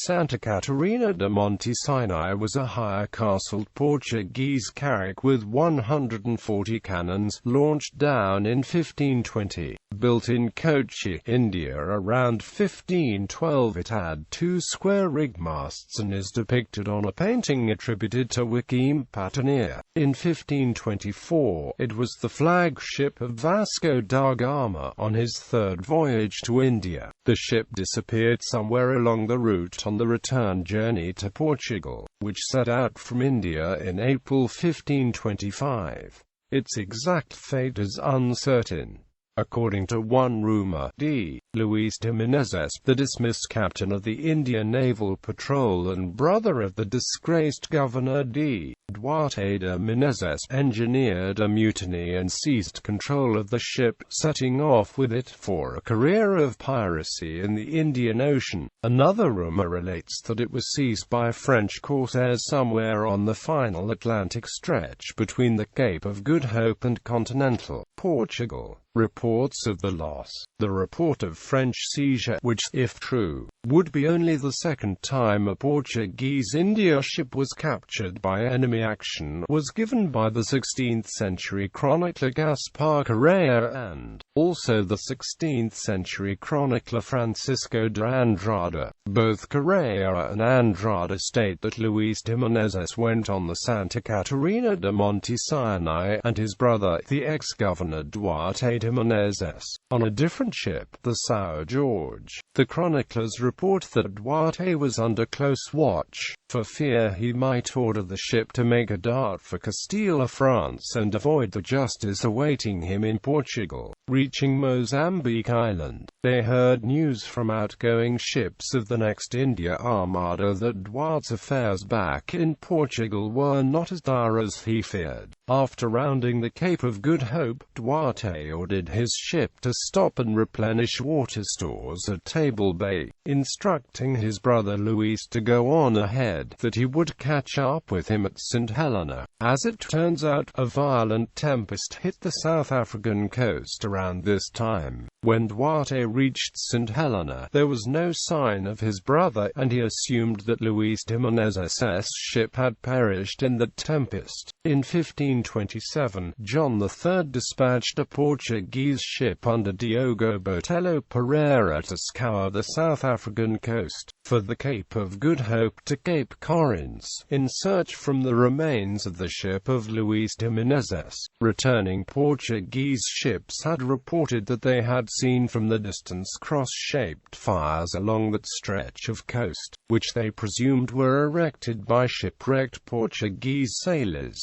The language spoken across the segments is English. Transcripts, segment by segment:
Santa Catarina de Monte Sinai was a high-castled Portuguese carrack with 140 cannons, launched down in 1520. Built in Kochi, India around 1512, it had two square rig masts and is depicted on a painting attributed to Joachim Patinir. In 1524, it was the flagship of Vasco da Gama on his third voyage to India. The ship disappeared somewhere along the route on the return journey to Portugal, which set out from India in April 1525. Its exact fate is uncertain. According to one rumor, Luis de Menezes, the dismissed captain of the Indian Naval Patrol and brother of the disgraced Governor Duarte de Menezes, engineered a mutiny and seized control of the ship, setting off with it for a career of piracy in the Indian Ocean. Another rumor relates that it was seized by French corsairs somewhere on the final Atlantic stretch between the Cape of Good Hope and continental Portugal. Reports of the loss. The report of French seizure, which, if true, would be only the second time a Portuguese India ship was captured by enemy action, was given by the 16th-century chronicler Gaspar Correa and also the 16th-century chronicler Francisco de Andrade. Both Correa and Andrade state that Luis de Menezes went on the Santa Catarina de Monte Sinai, and his brother, the ex-governor Duarte de Menezes, on a different ship, the São Jorge. The chroniclers report that Duarte was under close watch, for fear he might order the ship to make a dart for Castile, France, and avoid the justice awaiting him in Portugal. Reaching Mozambique Island, they heard news from outgoing ships of the next India Armada that Duarte's affairs back in Portugal were not as dire as he feared. After rounding the Cape of Good Hope, Duarte ordered his ship to stop and replenish water stores at Table Bay, instructing his brother Luis to go on ahead, that he would catch up with him at St. Helena. As it turns out, a violent tempest hit the South African coast around this time. When Duarte reached St. Helena, there was no sign of his brother, and he assumed that Luis de Menezes' ship had perished in the tempest. In 1527, John III dispatched a Portuguese ship under Diogo Botelho Pereira to scour the South African coast, for the Cape of Good Hope to Cape Corinth, in search from the remains of the ship of Luis de Menezes. Returning Portuguese ships had reported that they had seen from the distance cross-shaped fires along that stretch of coast, which they presumed were erected by shipwrecked Portuguese sailors.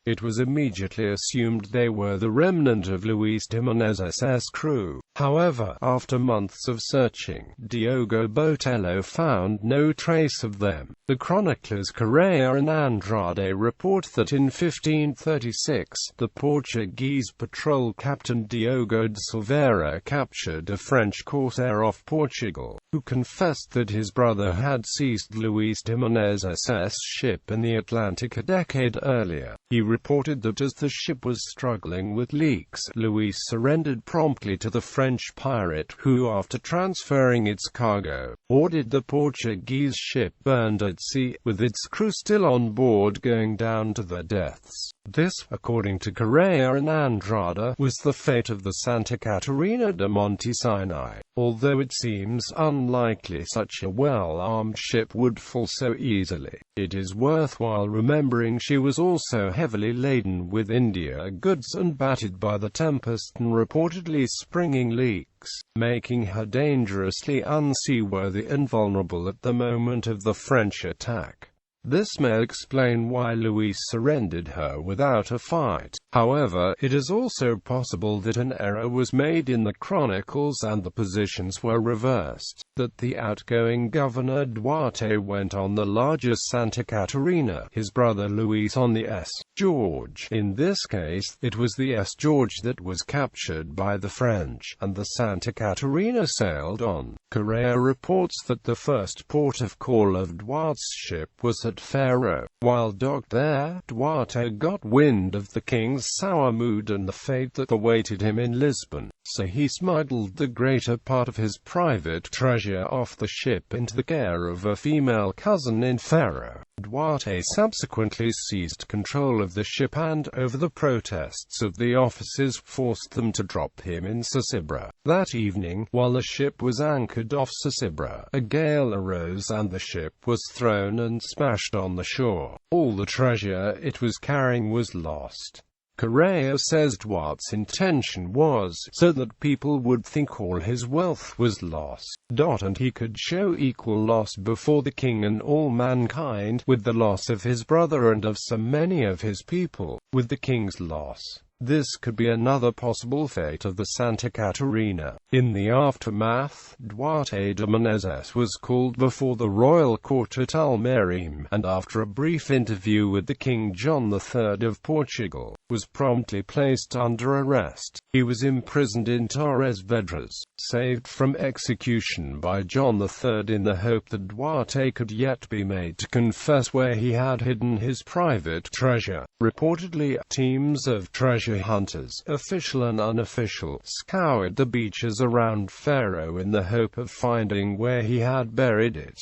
It was immediately assumed they were the remnant of Luis de Menezes' crew. However, after months of searching, Diogo Botelho found no trace of them. The chroniclers Correa and Andrade report that in 1536, the Portuguese patrol captain Diogo de Silveira captured a French corsair off Portugal, who confessed that his brother had seized Luis de Menezes' ship in the Atlantic a decade earlier. He reported that as the ship was struggling with leaks, Luis surrendered promptly to the French pirate, who, after transferring its cargo, ordered the Portuguese ship burned at sea, with its crew still on board going down to their deaths. This, according to Correa and Andrade, was the fate of the Santa Catarina de Monte Sinai. Although it seems unlikely such a well-armed ship would fall so easily, it is worthwhile remembering she was also heavily laden with India goods and battered by the tempest and reportedly springing leaks, making her dangerously unseaworthy and vulnerable at the moment of the French attack. This may explain why Luis surrendered her without a fight. However, it is also possible that an error was made in the chronicles and the positions were reversed, that the outgoing governor Duarte went on the larger Santa Catarina, his brother Luis on the S. George. In this case, it was the S. George that was captured by the French, and the Santa Catarina sailed on. Correa reports that the first port of call of Duarte's ship was at Faro. While docked there, Duarte got wind of the king's sour mood and the fate that awaited him in Lisbon. so he smuggled the greater part of his private treasure off the ship into the care of a female cousin in Pharaoh. Duarte subsequently seized control of the ship and, over the protests of the officers, forced them to drop him in Sasibra. That evening, while the ship was anchored off Sasibra, a gale arose and the ship was thrown and smashed on the shore. All the treasure it was carrying was lost. Correa says Duarte's intention was so that people would think all his wealth was lost, and he could show equal loss before the king and all mankind, with the loss of his brother and of so many of his people, with the king's loss. This could be another possible fate of the Santa Catarina. In the aftermath, Duarte de Menezes was called before the royal court at Almerim, and after a brief interview with the King John III of Portugal, was promptly placed under arrest. He was imprisoned in Torres Vedras, saved from execution by John III in the hope that Duarte could yet be made to confess where he had hidden his private treasure. Reportedly, teams of treasure hunters, official and unofficial, scoured the beaches around Pharaoh in the hope of finding where he had buried it.